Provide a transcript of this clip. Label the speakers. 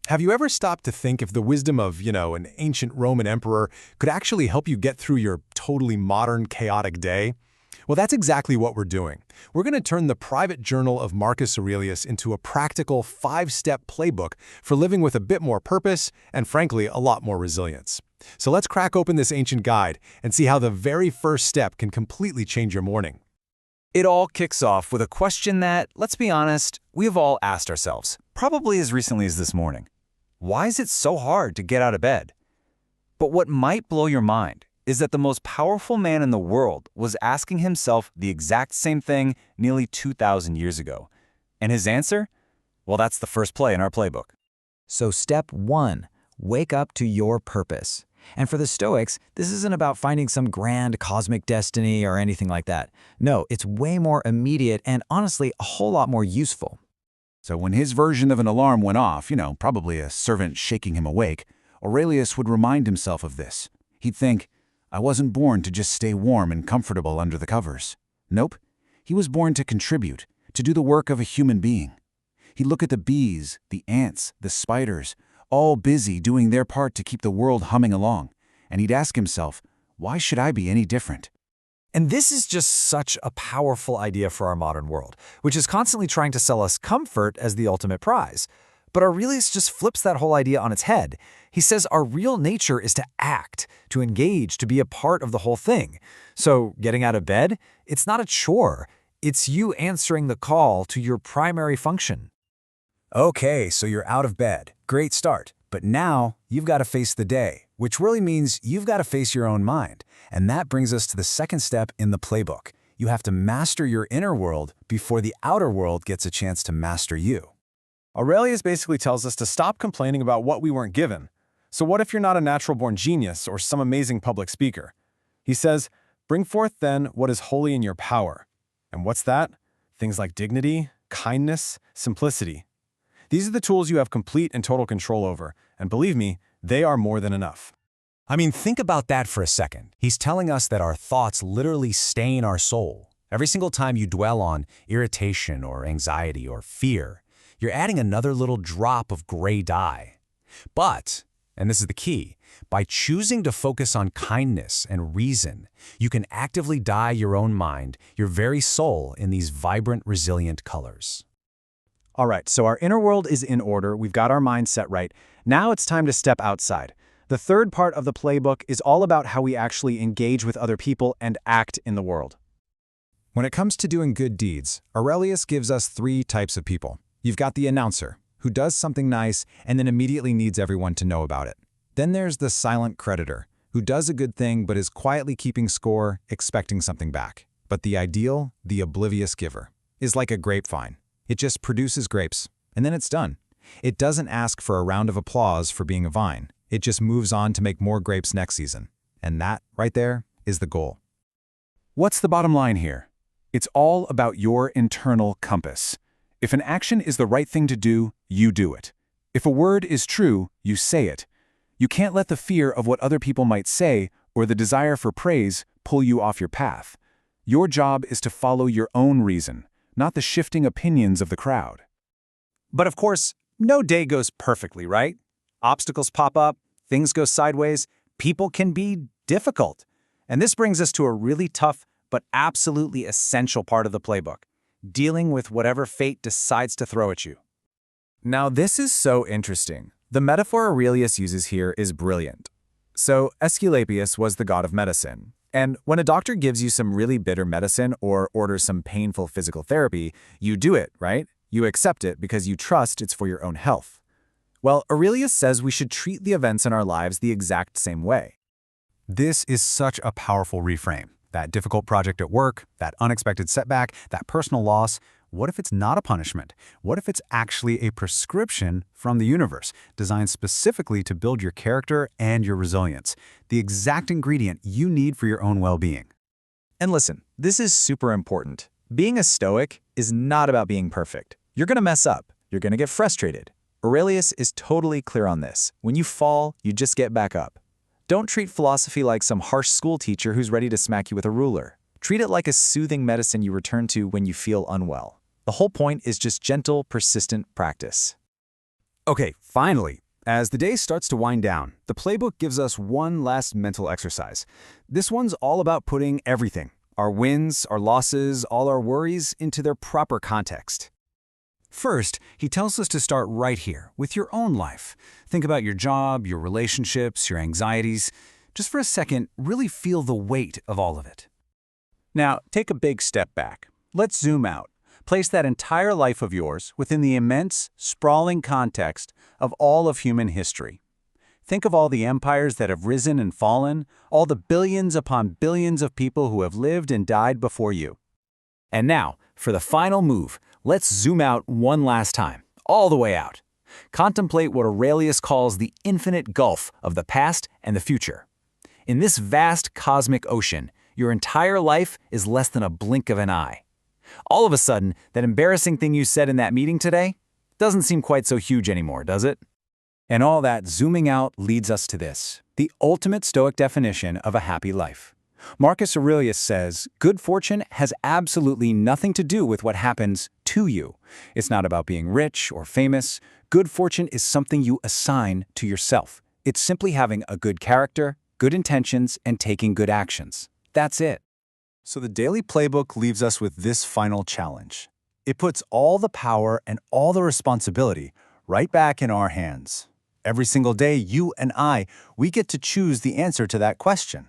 Speaker 1: Have you ever stopped to think if the wisdom of, an ancient Roman emperor could actually help you get through your totally modern, chaotic day? Well, that's exactly what we're doing. We're going to turn the private journal of Marcus Aurelius into a practical 5-step playbook for living with a bit more purpose and, frankly, a lot more resilience. So let's crack open this ancient guide and see how the very first step can completely change your morning.
Speaker 2: It all kicks off with a question that, let's be honest, we have all asked ourselves, probably as recently as this morning. Why is it so hard to get out of bed? But what might blow your mind is that the most powerful man in the world was asking himself the exact same thing nearly 2,000 years ago. And his answer? Well, that's the first play in our playbook.
Speaker 3: So step 1, wake up to your purpose. And for the Stoics, this isn't about finding some grand cosmic destiny or anything like that. No, it's way more immediate and honestly a whole lot more useful.
Speaker 4: So when his version of an alarm went off, probably a servant shaking him awake, Aurelius would remind himself of this. He'd think, I wasn't born to just stay warm and comfortable under the covers. Nope, he was born to contribute, to do the work of a human being. He'd look at the bees, the ants, the spiders, all busy doing their part to keep the world humming along, and he'd ask himself, why should I be any different?
Speaker 2: And this is just such a powerful idea for our modern world, which is constantly trying to sell us comfort as the ultimate prize. But Aurelius just flips that whole idea on its head. He says our real nature is to act, to engage, to be a part of the whole thing. So getting out of bed, it's not a chore. It's you answering the call to your primary function. Okay, so you're out of bed. Great start. But now you've got to face the day, which really means you've got to face your own mind. And that brings us to the second step in the playbook. You have to master your inner world before the outer world gets a chance to master you.
Speaker 1: Aurelius basically tells us to stop complaining about what we weren't given. So what if you're not a natural-born genius or some amazing public speaker? He says, bring forth then what is wholly in your power. And what's that? Things like dignity, kindness, simplicity. These are the tools you have complete and total control over, and believe me, they are more than enough.
Speaker 2: I mean, think about that for a second. He's telling us that our thoughts literally stain our soul. Every single time you dwell on irritation or anxiety or fear, you're adding another little drop of gray dye. But, and this is the key, by choosing to focus on kindness and reason, you can actively dye your own mind, your very soul, in these vibrant, resilient colors.
Speaker 5: All right, so our inner world is in order. We've got our mind set right. Now it's time to step outside. The third part of the playbook is all about how we actually engage with other people and act in the world.
Speaker 3: When it comes to doing good deeds, Aurelius gives us 3 types of people. You've got the announcer, who does something nice and then immediately needs everyone to know about it. Then there's the silent creditor, who does a good thing but is quietly keeping score, expecting something back. But the ideal, the oblivious giver, is like a grapevine. It just produces grapes, and then it's done. It doesn't ask for a round of applause for being a vine. It just moves on to make more grapes next season. And that, right there, is the goal.
Speaker 4: What's the bottom line here? It's all about your internal compass. If an action is the right thing to do, you do it. If a word is true, you say it. You can't let the fear of what other people might say or the desire for praise pull you off your path. Your job is to follow your own reason, not the shifting opinions of the crowd.
Speaker 5: But of course, no day goes perfectly, right? Obstacles pop up, things go sideways, people can be difficult. And this brings us to a really tough but absolutely essential part of the playbook, dealing with whatever fate decides to throw at you.
Speaker 2: Now, this is so interesting. The metaphor Aurelius uses here is brilliant. So, Aesculapius was the god of medicine. And when a doctor gives you some really bitter medicine or orders some painful physical therapy, you do it, right? You accept it because you trust it's for your own health. Well, Aurelius says we should treat the events in our lives the exact same way.
Speaker 1: This is such a powerful reframe. That difficult project at work, that unexpected setback, that personal loss, what if it's not a punishment? What if it's actually a prescription from the universe, designed specifically to build your character and your resilience, the exact ingredient you need for your own well-being?
Speaker 2: And listen, this is super important. Being a Stoic is not about being perfect. You're going to mess up. You're going to get frustrated. Aurelius is totally clear on this. When you fall, you just get back up. Don't treat philosophy like some harsh school teacher who's ready to smack you with a ruler. Treat it like a soothing medicine you return to when you feel unwell. The whole point is just gentle, persistent practice. Okay, finally. As the day starts to wind down, the playbook gives us one last mental exercise. This one's all about putting everything, our wins, our losses, all our worries, into their proper context. First, he tells us to start right here, with your own life. Think about your job, your relationships, your anxieties. Just for a second, really feel the weight of all of it.
Speaker 5: Now, take a big step back. Let's zoom out. Place that entire life of yours within the immense, sprawling context of all of human history. Think of all the empires that have risen and fallen, all the billions upon billions of people who have lived and died before you.
Speaker 2: And now, for the final move, let's zoom out one last time, all the way out. Contemplate what Aurelius calls the infinite gulf of the past and the future. In this vast cosmic ocean, your entire life is less than a blink of an eye. All of a sudden, that embarrassing thing you said in that meeting today doesn't seem quite so huge anymore, does it?
Speaker 5: And all that zooming out leads us to this, the ultimate Stoic definition of a happy life. Marcus Aurelius says, good fortune has absolutely nothing to do with what happens to you. It's not about being rich or famous. Good fortune is something you assign to yourself. It's simply having a good character, good intentions, and taking good actions. That's it.
Speaker 3: So the daily playbook leaves us with this final challenge. It puts all the power and all the responsibility right back in our hands. Every single day, you and I, we get to choose the answer to that question.